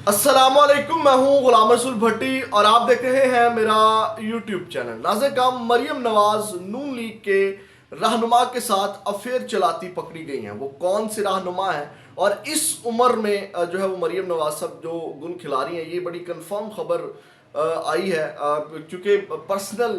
السلام علیکم، میں ہوں غلام رسول بھٹی اور آپ دیکھ رہے ہیں میرا یوٹیوب چینل۔ ناظرین کرام، مریم نواز نون لیگ کے رہنما کے ساتھ افیئر چلاتی پکڑی گئی ہیں۔ وہ کون سے رہنما ہیں اور اس عمر میں جو ہے وہ مریم نواز صاحب جو گن کھلا رہی ہیں، یہ بڑی کنفرم خبر آئی ہے، کیونکہ پرسنل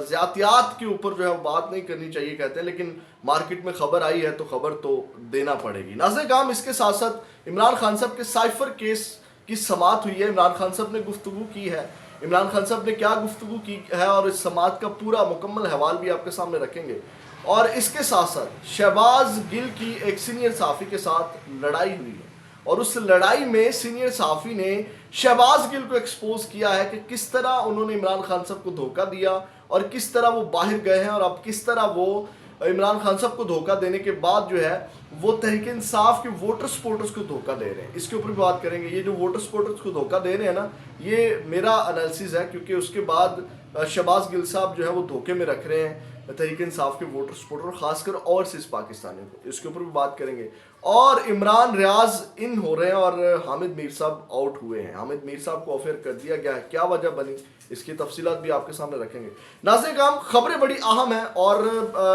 زیادتیات کے اوپر جو ہے وہ بات نہیں کرنی چاہیے کہتے ہیں، لیکن مارکیٹ میں خبر آئی ہے تو خبر تو دینا پڑے گی۔ ناظرین کرام، اس کے ساتھ ساتھ عمران خان صاحب کے سائفر کیس کی سماعت ہوئی ہے۔ عمران خان صاحب نے گفتگو کی ہے، عمران خان صاحب نے کیا گفتگو کی ہے اور اس سماعت کا پورا مکمل حوال بھی آپ کے سامنے رکھیں گے۔ اور اس کے ساتھ ساتھ شہباز گل کی ایک سینئر صحافی کے ساتھ لڑائی ہوئی ہے، اور اس لڑائی میں سینئر صحافی نے شہباز گل کو ایکسپوز کیا ہے کہ کس طرح انہوں نے عمران خان صاحب کو دھوکہ دیا اور کس طرح وہ باہر گئے ہیں، اور اب کس طرح وہ عمران خان صاحب کو دھوکہ دینے کے بعد جو ہے وہ تحریک انصاف کے ووٹر سپورٹرز کو دھوکہ دے رہے ہیں۔ اس کے اوپر بھی بات کریں گے۔ یہ جو ووٹر سپورٹرز کو دھوکہ دے رہے ہیں نا، یہ میرا انالیسز ہے، کیونکہ اس کے بعد شہباز گل صاحب جو ہے وہ دھوکے میں رکھ رہے ہیں تحریک انصاف کے ووٹر سپورٹر، خاص کر اوورسیز پاکستانیوں کو۔ اس کے اوپر بھی بات کریں گے۔ اور عمران ریاض ان ہو رہے ہیں اور حامد میر صاحب آؤٹ ہوئے ہیں۔ حامد میر صاحب کو آفر کر دیا گیا ہے، کیا وجہ بنی، اس کی تفصیلات بھی آپ کے سامنے رکھیں گے۔ ناظرین کرام، خبریں بڑی اہم ہیں اور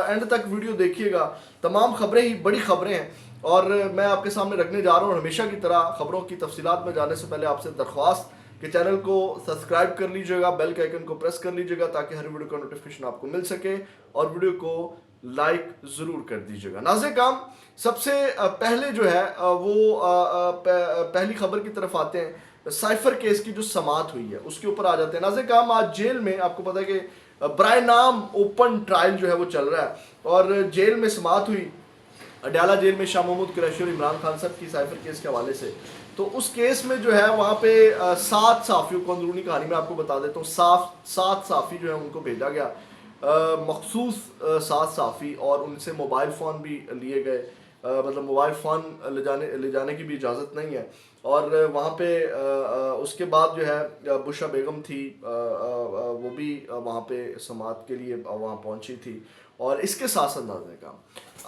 اینڈ تک ویڈیو دیکھیے گا۔ تمام خبریں ہی بڑی خبریں ہیں اور میں آپ کے سامنے رکھنے جا رہا ہوں۔ ہمیشہ کی طرح خبروں کی تفصیلات میں جانے سے پہلے آپ سے درخواست کہ چینل کو سبسکرائب کر لیجئے گا، بیل کے آئیکن کو پریس کر لیجئے گا تاکہ ہر ویڈیو کا نوٹیفیکیشن آپ کو مل سکے، اور ویڈیو کو لائک ضرور کر دیجئے گا۔ ناظرین کرام، سب سے پہلے جو ہے وہ پہلی خبر کی طرف آتے ہیں۔ سائفر کیس کی جو سماعت ہوئی ہے اس کے اوپر آ جاتے ہیں۔ ناظرین کرام، آج جیل میں آپ کو پتہ ہے کہ برائے نام اوپن ٹرائل جو ہے وہ چل رہا ہے، اور جیل میں سماعت ہوئی اڈیالہ جیل میں شاہ محمود قریشی اور عمران خان صاحب کی سائفر کیس کے حوالے سے۔ تو اس کیس میں جو ہے وہاں پہ 7 صحافیوں کو، اندرونی کہانی میں آپ کو بتا دیتا ہوں، 7 صحافی جو ہیں ان کو بھیجا گیا، مخصوص 7 صحافی، اور ان سے موبائل فون بھی لیے گئے، مطلب موبائل فون لے جانے کی بھی اجازت نہیں ہے۔ اور وہاں پہ اس کے بعد جو ہے بشرا بیگم تھی، وہ بھی وہاں پہ سماعت کے لیے وہاں پہنچی تھی۔ اور اس کے ساتھ ساتھ ناظرین کا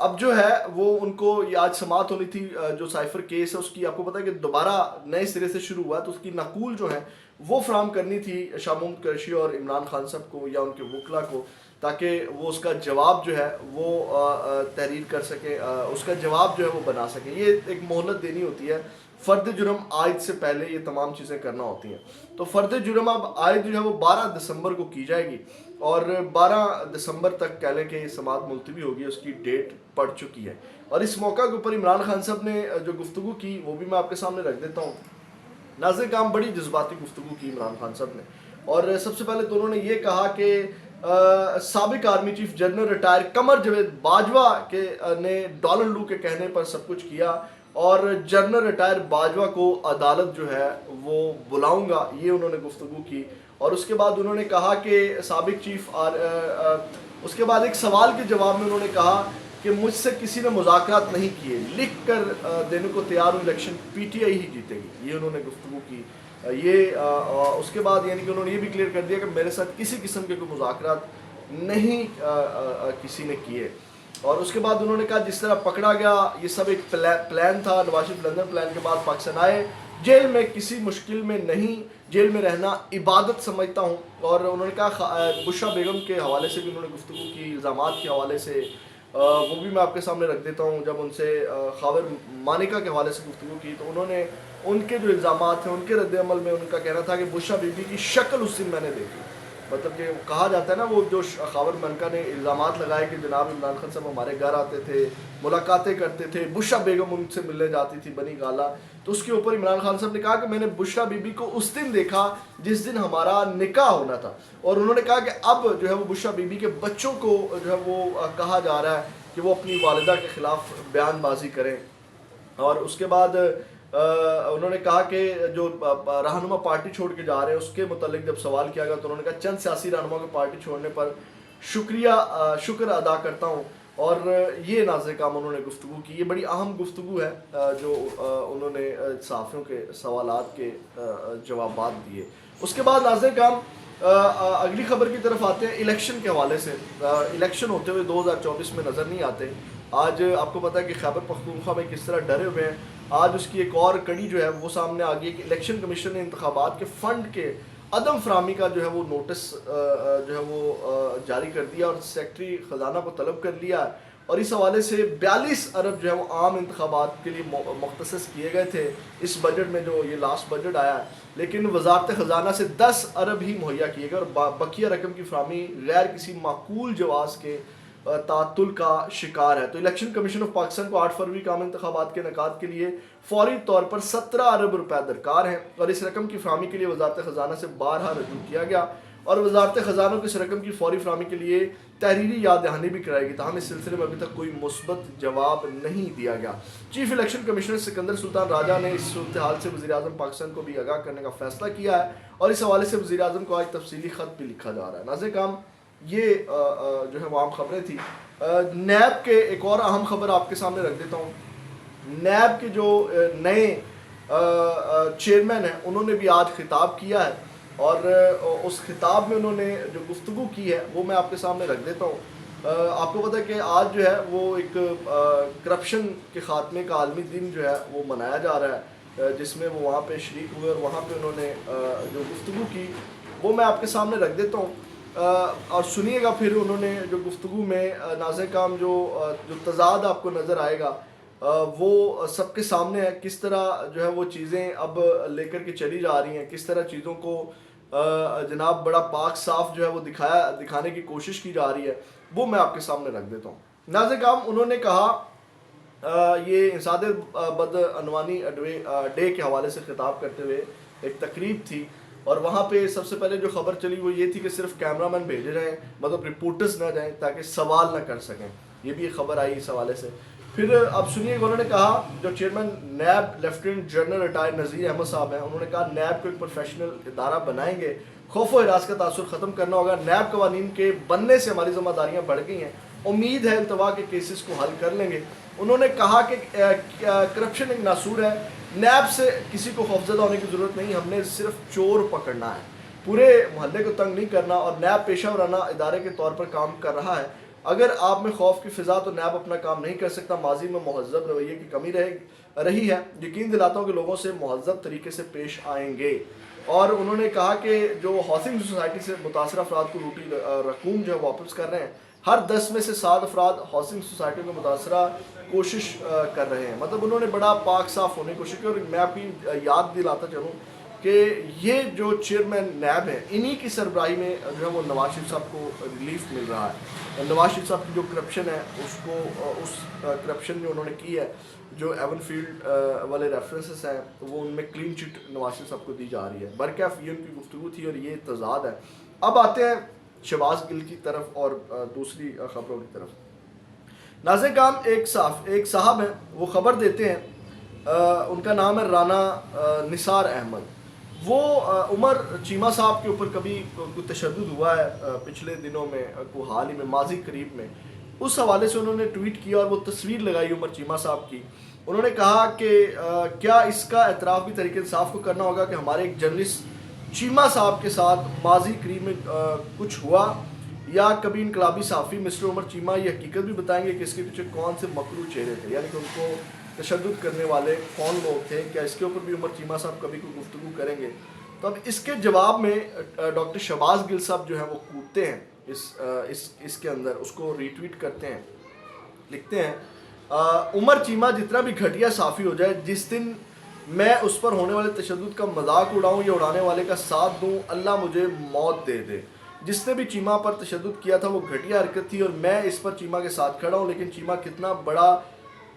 اب جو ہے وہ ان کو یہ آج سماعت ہونی تھی، جو سائفر کیس ہے اس کی آپ کو پتہ ہے کہ دوبارہ نئے سرے سے شروع ہوا ہے، تو اس کی نقول جو ہے وہ فراہم کرنی تھی شاہ محمود قریشی اور عمران خان صاحب کو یا ان کے وکلا کو، تاکہ وہ اس کا جواب جو ہے وہ تحریر کر سکیں، اس کا جواب جو ہے وہ بنا سکیں۔ یہ ایک مہلت دینی ہوتی ہے، فرد جرم عائد سے پہلے یہ تمام چیزیں کرنا ہوتی ہیں۔ تو فرد جرم اب عائد جو ہے وہ 12 دسمبر کو کی جائے گی، اور 12 دسمبر تک کہہ لیں کہ یہ سماعت ملتوی ہوگی، اس کی ڈیٹ پڑ چکی ہے۔ اور اس موقع کے اوپر عمران خان صاحب نے جو گفتگو کی وہ بھی میں آپ کے سامنے رکھ دیتا ہوں۔ ناظرین کرام، بڑی جذباتی گفتگو کی عمران خان صاحب نے، اور سب سے پہلے تو انہوں نے یہ کہا کہ سابق army chief general retire Qamar Javed Bajwa نے ڈالر لو کے کہنے پر سب کچھ کیا، اور جنرل ریٹائر باجوہ کو عدالت جو ہے وہ بلاؤں گا، یہ انہوں نے گفتگو کی۔ اور اس کے بعد انہوں نے کہا کہ سابق چیف اس کے بعد ایک سوال کے جواب میں انہوں نے کہا کہ مجھ سے کسی نے مذاکرات نہیں کیے، لکھ کر دینے کو تیار ہوں، الیکشن پی ٹی آئی ہی جیتے گی، یہ انہوں نے گفتگو کی۔ یہ اس کے بعد یعنی کہ انہوں نے یہ بھی کلیئر کر دیا کہ میرے ساتھ کسی قسم کے کوئی مذاکرات نہیں کسی نے کیے۔ اور اس کے بعد انہوں نے کہا جس طرح پکڑا گیا یہ سب ایک پلان تھا، نواز شریف لندن پلان کے بعد پاکستان آئے، جیل میں کسی مشکل میں نہیں، جیل میں رہنا عبادت سمجھتا ہوں۔ اور انہوں نے کہا بشرا بیگم کے حوالے سے بھی انہوں نے گفتگو کی، الزامات کے حوالے سے، وہ بھی میں آپ کے سامنے رکھ دیتا ہوں۔ جب ان سے خاور مانیکا کے حوالے سے گفتگو کی تو انہوں نے ان کے جو الزامات ہیں ان کے رد عمل میں ان کا کہنا تھا کہ بشرا بی بی کی شکل اس دن میں نے دیکھی، مطلب کہ کہا جاتا ہے نا، وہ جو خاور مانیکا نے الزامات لگائے کہ جناب عمران خان صاحب ہمارے گھر آتے تھے، ملاقاتیں کرتے تھے، بشرا بیگم ان سے ملنے جاتی تھی بنی گالا، تو اس کے اوپر عمران خان صاحب نے کہا کہ میں نے بشرا بی بی کو اس دن دیکھا جس دن ہمارا نکاح ہونا تھا۔ اور انہوں نے کہا کہ اب جو ہے وہ بشرا بی بی کے بچوں کو جو ہے وہ کہا جا رہا ہے کہ وہ اپنی والدہ کے خلاف بیان بازی کریں۔ اور اس کے بعد انہوں نے کہا کہ جو رہنما پارٹی چھوڑ کے جا رہے ہیں اس کے متعلق جب سوال کیا گیا تو انہوں نے کہا چند سیاسی رہنما کو پارٹی چھوڑنے پر شکر ادا کرتا ہوں۔ اور یہ ناظرین کرام انہوں نے گفتگو کی، یہ بڑی اہم گفتگو ہے جو انہوں نے صحافیوں کے سوالات کے جوابات دیے۔ اس کے بعد ناظرین کرام اگلی خبر کی طرف آتے ہیں الیکشن کے حوالے سے۔ الیکشن ہوتے ہوئے 2024 میں نظر نہیں آتے۔ آج آپ کو پتہ ہے کہ خیبر پختونخوا میں کس طرح ڈرے ہوئے ہیں، آج اس کی ایک اور کڑی جو ہے وہ سامنے آ گئی ہے کہ الیکشن کمیشن نے انتخابات کے فنڈ کے عدم فراہمی کا جو ہے وہ نوٹس جو ہے وہ جاری کر دیا اور سیکٹری خزانہ کو طلب کر لیا، اور اس حوالے سے 42 ارب جو ہے وہ عام انتخابات کے لیے مختص کیے گئے تھے اس بجٹ میں جو یہ لاسٹ بجٹ آیا ہے، لیکن وزارت خزانہ سے 10 ارب ہی مہیا کیے گئے اور بقیہ رقم کی فراہمی غیر کسی معقول جواز کے تعطل کا شکار ہے۔ تو الیکشن کمیشن آف پاکستان کو 8 فروری کو عام انتخابات کے انعقاد کے لیے فوری طور پر 17 ارب روپے درکار ہیں، اور اس رقم کی فراہمی کے لیے وزارت خزانہ سے بارہا رجوع کیا گیا، اور وزارت خزانہ کو اس رقم کی فوری فراہمی کے لیے تحریری یاد دہانی بھی کرائی گئی، تاہم اس سلسلے میں ابھی تک کوئی مثبت جواب نہیں دیا گیا۔ چیف الیکشن کمشنر سکندر سلطان راجہ نے اس صورتحال سے وزیراعظم پاکستان کو بھی آگاہ کرنے کا فیصلہ کیا ہے، اور اس حوالے سے وزیراعظم کو آج تفصیلی خط بھی لکھا جا رہا ہے۔ ناظرین کرام، یہ جو ہے وہ عام خبریں تھیں۔ نیب کے ایک اور اہم خبر آپ کے سامنے رکھ دیتا ہوں۔ نیب کے جو نئے چیئرمین ہیں انہوں نے بھی آج خطاب کیا ہے، اور اس خطاب میں انہوں نے جو گفتگو کی ہے وہ میں آپ کے سامنے رکھ دیتا ہوں۔ آپ کو پتہ ہے کہ آج جو ہے وہ ایک کرپشن کے خاتمے کا عالمی دن جو ہے وہ منایا جا رہا ہے، جس میں وہ وہاں پہ شریک ہوئے اور وہاں پہ انہوں نے جو گفتگو کی وہ میں آپ کے سامنے رکھ دیتا ہوں، اور سنیے گا پھر انہوں نے جو گفتگو میں ناظرین کرام جو تضاد آپ کو نظر آئے گا وہ سب کے سامنے ہے، کس طرح جو ہے وہ چیزیں اب لے کر کے چلی جا رہی ہیں، کس طرح چیزوں کو جناب بڑا پاک صاف جو ہے وہ دکھانے کی کوشش کی جا رہی ہے، وہ میں آپ کے سامنے رکھ دیتا ہوں۔ ناظرین کرام، انہوں نے کہا، یہ انسداد بدعنوانی ڈے کے حوالے سے خطاب کرتے ہوئے ایک تقریب تھی، اور وہاں پہ سب سے پہلے جو خبر چلی وہ یہ تھی کہ صرف کیمرہ مین بھیجے جائیں، مطلب رپورٹرز نہ جائیں تاکہ سوال نہ کر سکیں، یہ بھی ایک خبر آئی اس حوالے سے۔ پھر اب سنیے کہ انہوں نے کہا، جو chairman NAB lieutenant general retire Nazir Ahmed صاحب ہیں، انہوں نے کہا نیب کو ایک پروفیشنل ادارہ بنائیں گے، خوف و ہراس کا تاثر ختم کرنا ہوگا، نیب قوانین کے بننے سے ہماری ذمہ داریاں بڑھ گئی ہیں، امید ہے التوا کے کیسز کو حل کر لیں گے۔ انہوں نے کہا کہ کرپشن ایک ناسور ہے، نیب سے کسی کو خوفزدہ ہونے کی ضرورت نہیں، ہم نے صرف چور پکڑنا ہے، پورے محلے کو تنگ نہیں کرنا، اور نیب پیشہ ورانہ ادارے کے طور پر کام کر رہا ہے، اگر آپ میں خوف کی فضا تو نیب اپنا کام نہیں کر سکتا، ماضی میں مہذب رویے کی کمی رہی ہے، یقین دلاتا ہوں کہ لوگوں سے مہذب طریقے سے پیش آئیں گے۔ اور انہوں نے کہا کہ جو ہاؤسنگ سوسائٹی سے متاثرہ افراد کو روٹی رقوم جو ہے واپس کر رہے ہیں، ہر 10 میں سے 7 افراد ہاؤسنگ سوسائٹی کو متاثرہ کوشش کر رہے ہیں، مطلب انہوں نے بڑا پاک صاف ہونے کی کوشش کی۔ اور میں آپ کی یاد دلاتا چلوں کہ یہ جو چیئرمین نیب ہیں انہی کی سربراہی میں جو ہے وہ نواز شریف صاحب کو ریلیف مل رہا ہے۔ نواز شریف صاحب کی جو کرپشن ہے اس کرپشن جو انہوں نے کی ہے، جو ایون فیلڈ والے ریفرنسز ہیں وہ ان میں کلین چٹ نواز شریف صاحب کو دی جا رہی ہے، برکیف یہ ان کی گفتگو تھی اور یہ تضاد ہے۔ اب آتے ہیں شہباز گل کی طرف اور دوسری خبروں کی طرف۔ ناظرین کرام، ایک صاحب ہیں، وہ خبر دیتے ہیں، ان کا نام ہے رانا نثار احمد۔ وہ عمر چیمہ صاحب کے اوپر کبھی کوئی تشدد ہوا ہے پچھلے دنوں میں، کوئی حال ہی میں، ماضی قریب میں، اس حوالے سے انہوں نے ٹویٹ کیا اور وہ تصویر لگائی عمر چیمہ صاحب کی۔ انہوں نے کہا کہ کیا اس کا اعتراف بھی تحریک انصاف کو کرنا ہوگا کہ ہمارے ایک جرنلسٹ چیمہ صاحب کے ساتھ ماضی قریب میں کچھ ہوا، یا کبھی انقلابی صحافی مسٹر عمر چیمہ یہ حقیقت بھی بتائیں گے کہ اس کے پیچھے کون سے مکروہ چہرے تھے، یعنی کہ ان کو تشدد کرنے والے کون لوگ تھے، کیا اس کے اوپر بھی عمر چیمہ صاحب کبھی کوئی گفتگو کریں گے؟ تو اب اس کے جواب میں ڈاکٹر شہباز گل صاحب جو ہیں وہ کودتے ہیں اس کے اندر، اس کو ری ٹویٹ کرتے ہیں، لکھتے ہیں، عمر چیمہ جتنا بھی گھٹیا صحافی ہو جائے، جس دن میں اس پر ہونے والے تشدد کا مذاق اڑاؤں یا اڑانے والے کا ساتھ دوں، اللہ مجھے موت دے دے۔ جس نے بھی چیمہ پر تشدد کیا تھا وہ گھٹیا حرکت تھی، اور میں اس پر چیمہ کے ساتھ کھڑا ہوں، لیکن چیمہ کتنا بڑا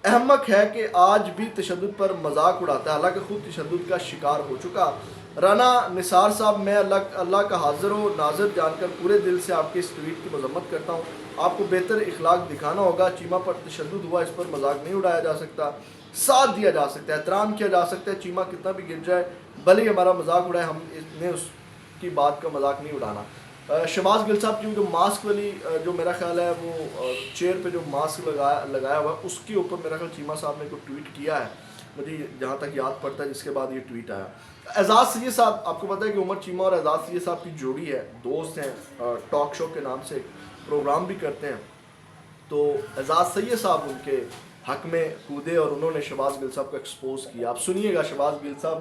احمق ہے کہ آج بھی تشدد پر مذاق اڑاتا ہے، حالانکہ خود تشدد کا شکار ہو چکا۔ رانا نثار صاحب، میں اللہ کا حاضر و ناظر جان کر پورے دل سے آپ کے اس ٹویٹ کی مذمت کرتا ہوں، آپ کو بہتر اخلاق دکھانا ہوگا، چیمہ پر تشدد ہوا، اس پر مذاق نہیں اڑایا جا سکتا، ساتھ دیا جا سکتا ہے، احترام کیا جا سکتا ہے، چیمہ کتنا بھی گر جائے بھلے ہی ہمارا مذاق اڑائے، ہم نے اس کی بات کا مذاق نہیں اڑانا۔ شہباز گل صاحب کی جو ماسک والی جو میرا خیال ہے وہ چیئر پہ جو ماسک لگایا ہوا ہے اس کے اوپر میرا خیال چیمہ صاحب نے کوئی ٹویٹ کیا ہے، مجھے جہاں تک یاد پڑتا ہے، جس کے بعد یہ ٹویٹ آیا۔ اعزاز سید صاحب، آپ کو پتہ ہے کہ عمر چیمہ اور اعزاز سید صاحب کی جوڑی ہے، دوست ہیں، ٹاک شو کے نام سے ایک پروگرام بھی کرتے ہیں، تو اعزاز سید صاحب ان کے حق میں کودے اور انہوں نے شہباز گل صاحب کو ایکسپوز کیا. آپ سنیے گا شہباز گل صاحب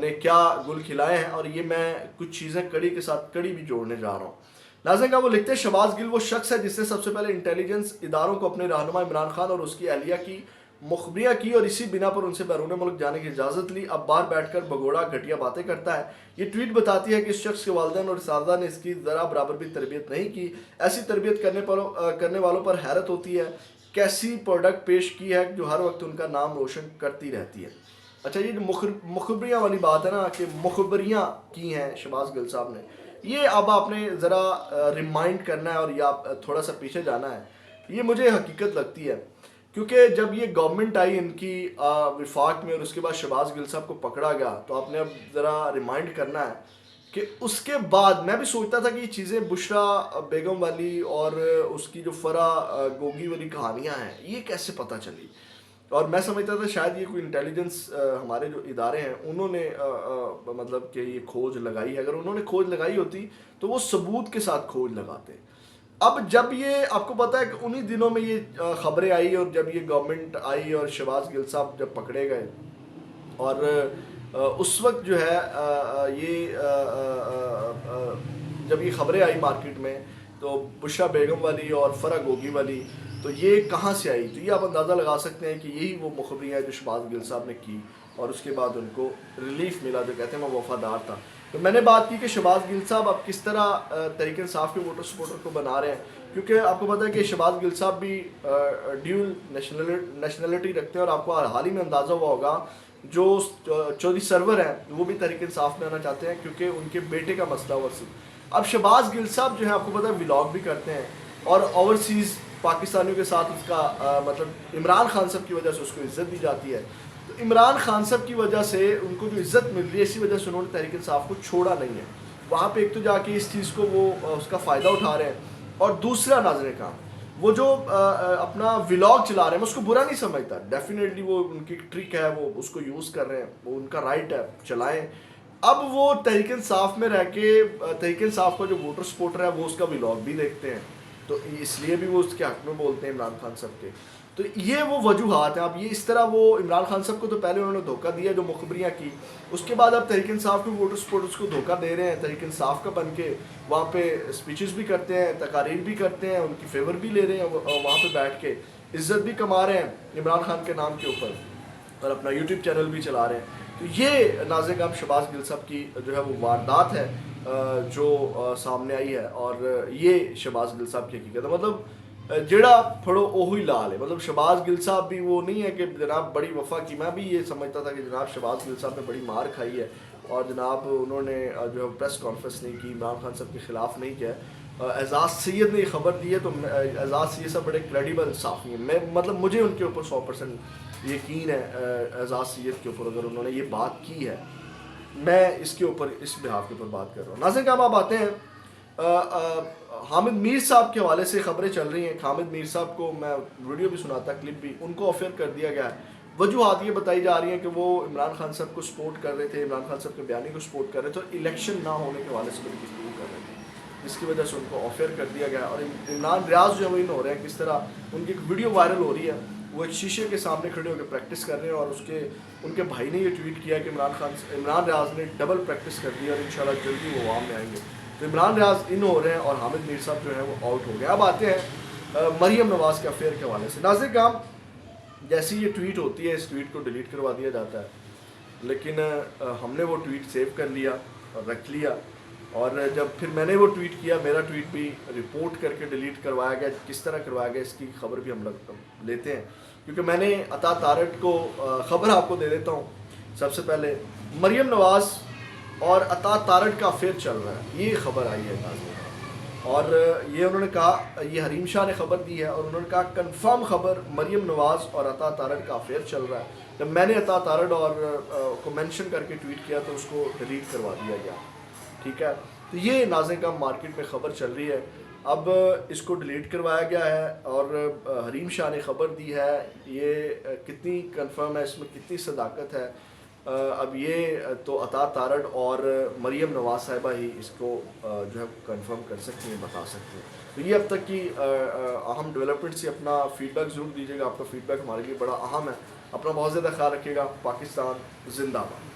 نے کیا گل کھلائے ہیں, اور یہ میں کچھ چیزیں کڑی کے ساتھ کڑی بھی جوڑنے جا رہا ہوں. ناظرین کا وہ لکھتے ہیں شہباز گل وہ شخص ہے جس نے سب سے پہلے انٹیلیجنس اداروں کو اپنے رہنما عمران خان اور اس کی اہلیہ کی مخبریاں کی اور اسی بنا پر ان سے بیرون ملک جانے کی اجازت لی. اب باہر بیٹھ کر بگوڑا گھٹیا باتیں کرتا ہے. یہ ٹویٹ بتاتی ہے کہ اس شخص کے والدین اور اساتذہ نے اس کی ذرا برابر بھی تربیت نہیں کی. ایسی تربیت کرنے والوں پر حیرت ہوتی ہے. کیسی پروڈکٹ پیش کی ہے جو ہر وقت ان کا نام روشن کرتی رہتی ہے. اچھا یہ جو مخبریاں والی بات ہے نا کہ مخبریاں کی ہیں شہباز گل صاحب نے, یہ اب آپ نے ذرا ریمائنڈ کرنا ہے اور یا تھوڑا سا پیچھے جانا ہے. یہ مجھے حقیقت لگتی ہے کیونکہ جب یہ گورنمنٹ آئی ان کی وفاق میں اور اس کے بعد شہباز گل صاحب کو پکڑا گیا, تو آپ نے اب ذرا ریمائنڈ کرنا ہے کہ اس کے بعد میں بھی سوچتا تھا کہ یہ چیزیں بشرا بیگم والی اور اس کی جو فرح گوگی والی کہانیاں ہیں یہ کیسے پتہ چلی, اور میں سمجھتا تھا شاید یہ کوئی انٹیلیجنس ہمارے جو ادارے ہیں انہوں نے مطلب کہ یہ کھوج لگائی ہے. اگر انہوں نے کھوج لگائی ہوتی تو وہ ثبوت کے ساتھ کھوج لگاتے. اب جب یہ آپ کو پتہ ہے کہ انہی دنوں میں یہ خبریں آئی اور جب یہ گورنمنٹ آئی اور شہباز گل صاحب جب پکڑے گئے, اور اس وقت جو ہے یہ جب یہ خبریں آئی مارکیٹ میں تو بشرا بیگم والی اور فرح گوگی والی, تو یہ کہاں سے آئی؟ تو یہ آپ اندازہ لگا سکتے ہیں کہ یہی وہ مخبریاں ہیں جو شہباز گل صاحب نے کی اور اس کے بعد ان کو ریلیف ملا, جو کہتے ہیں وہ وفادار تھا. تو میں نے بات کی کہ شہباز گل صاحب اب کس طرح تحریک انصاف کے ووٹر سپورٹر کو بنا رہے ہیں, کیونکہ آپ کو پتہ ہے کہ شہباز گل صاحب بھی ڈیول نیشنلٹی رکھتے ہیں, اور آپ کو حال ہی میں اندازہ ہوا ہوگا جو چودھری سرور ہیں وہ بھی تحریک انصاف میں آنا چاہتے ہیں کیونکہ ان کے بیٹے کا مسئلہ ورثی. اب شہباز گل صاحب جو ہے آپ کو پتہ ہے ولاگ بھی کرتے ہیں اور اوورسیز پاکستانیوں کے ساتھ اس کا مطلب عمران خان صاحب کی وجہ سے اس کو عزت دی جاتی ہے. تو عمران خان صاحب کی وجہ سے ان کو جو عزت مل رہی ہے اسی وجہ سے انہوں نے تحریک انصاف کو چھوڑا نہیں ہے. وہاں پہ ایک تو جا کے اس چیز کو وہ اس کا فائدہ اٹھا رہے ہیں, اور دوسرا ناظرین کا وہ جو اپنا ولاگ چلا رہے ہیں میں اس کو برا نہیں سمجھتا. ڈیفینیٹلی وہ ان کی ٹرک ہے, وہ اس کو یوز کر رہے ہیں, وہ ان کا رائٹ ہے, چلائیں. اب وہ تحریک انصاف میں رہ کے تحریک انصاف کا جو ووٹر سپورٹر ہے وہ اس کا ولاگ بھی دیکھتے ہیں, تو اس لیے بھی وہ اس کے حق میں بولتے ہیں عمران خان صاحب کے. تو یہ وہ وجوہات ہیں. اب یہ اس طرح وہ عمران خان صاحب کو تو پہلے انہوں نے دھوکہ دیا جو مخبریاں کی, اس کے بعد اب تحریک انصاف کے ووٹر سپورٹرز کو دھوکہ دے رہے ہیں. تحریک انصاف کا بن کے وہاں پہ اسپیچز بھی کرتے ہیں, تقاریر بھی کرتے ہیں, ان کی فیور بھی لے رہے ہیں, وہاں پہ بیٹھ کے عزت بھی کما رہے ہیں عمران خان کے نام کے اوپر, اور اپنا یوٹیوب چینل بھی چلا رہے ہیں. تو یہ ناظرین اب شہباز گل صاحب کی جو ہے وہ واردات ہے جو سامنے آئی ہے, اور یہ شہباز گل صاحب کی حقیقت ہے. مطلب جڑا پھڑو اوہی لال ہے. مطلب شہباز گل صاحب بھی وہ نہیں ہے کہ جناب بڑی وفا کی. میں بھی یہ سمجھتا تھا کہ جناب شہباز گل صاحب نے بڑی مار کھائی ہے اور جناب انہوں نے جو ہے پریس کانفرنس نہیں کی, عمران خان صاحب کے خلاف نہیں کیا. اعزاز سید نے یہ خبر دی ہے تو اعزاز سید صاحب بڑے کریڈیبل صحافی ہیں. میں مطلب مجھے ان کے اوپر 100% یقین ہے اعزاز سید کے اوپر. اگر انہوں نے یہ بات کی ہے میں اس کے اوپر اس بحاف کے اوپر بات کر رہا ہوں. ناظرین کا آپ آتے ہیں حامد میر صاحب کے حوالے سے خبریں چل رہی ہیں. حامد میر صاحب کو میں ویڈیو بھی سناتا, کلپ بھی, ان کو افیئر کر دیا گیا ہے. وجوہات یہ بتائی جا رہی ہیں کہ وہ عمران خان صاحب کو سپورٹ کر رہے تھے, عمران خان صاحب کے بیانی کو سپورٹ کر رہے تھے, اور الیکشن نہ ہونے کے حوالے سے بڑی گفتگو کر رہے تھے, جس کی وجہ سے ان کو افیئر کر دیا گیا. اور عمران ریاض جو ہے وہ ان ہو رہے ہیں, کس طرح ان کی ایک ویڈیو وائرل ہو رہی ہے, وہ ایک شیشے کے سامنے کھڑے ہو کے پریکٹس کر رہے ہیں, اور ان کے بھائی نے یہ ٹویٹ کیا کہ عمران ریاض نے ڈبل پریکٹس کر دی اور انشاءاللہ جلدی وہ عوام میں آئیں گے. تو عمران ریاض ان ہو رہے ہیں اور حامد میر صاحب جو ہیں وہ آؤٹ ہو گئے. اب آتے ہیں مریم نواز کے افیئر کے حوالے سے. ناظرین کام جیسی یہ ٹویٹ ہوتی ہے اس ٹویٹ کو ڈیلیٹ کروا دیا جاتا ہے, لیکن ہم نے وہ ٹویٹ سیو کر لیا اور رکھ لیا, اور جب پھر میں نے وہ ٹویٹ کیا میرا ٹویٹ بھی رپورٹ کر کے ڈیلیٹ کروایا گیا. کس طرح کروایا گیا اس کی خبر بھی ہم لوگ لیتے ہیں, کیونکہ میں نے عطا تارٹ کو خبر آپ کو دے دیتا ہوں. سب سے پہلے مریم نواز اور عطا تارٹ کا افیئر چل رہا ہے, یہ خبر آئی ہے ناظرین. اور یہ انہوں نے کہا, یہ حریم شاہ نے خبر دی ہے, اور انہوں نے کہا کنفرم خبر مریم نواز اور عطا تارٹ کا افیئر چل رہا ہے. جب میں نے عطا تارٹ اور کو مینشن کر کے ٹویٹ کیا تو اس کو ڈیلیٹ کروا دیا گیا. ٹھیک ہے, تو یہ ناظرین کا مارکیٹ میں خبر چل رہی ہے. اب اس کو ڈیلیٹ کروایا گیا ہے, اور حریم شاہ نے خبر دی ہے. یہ کتنی کنفرم ہے, اس میں کتنی صداقت ہے اب یہ تو عطا تارڑ اور مریم نواز صاحبہ ہی اس کو جو ہے کنفرم کر سکتی ہیں، بتا سکتی ہیں. تو یہ اب تک کی اہم ڈیولپمنٹ سے اپنا فیڈ بیک ضرور دیجیے گا. آپ کا فیڈ بیک ہمارے لیے بڑا اہم ہے. اپنا بہت زیادہ خیال رکھیے گا. پاکستان زندہ باد.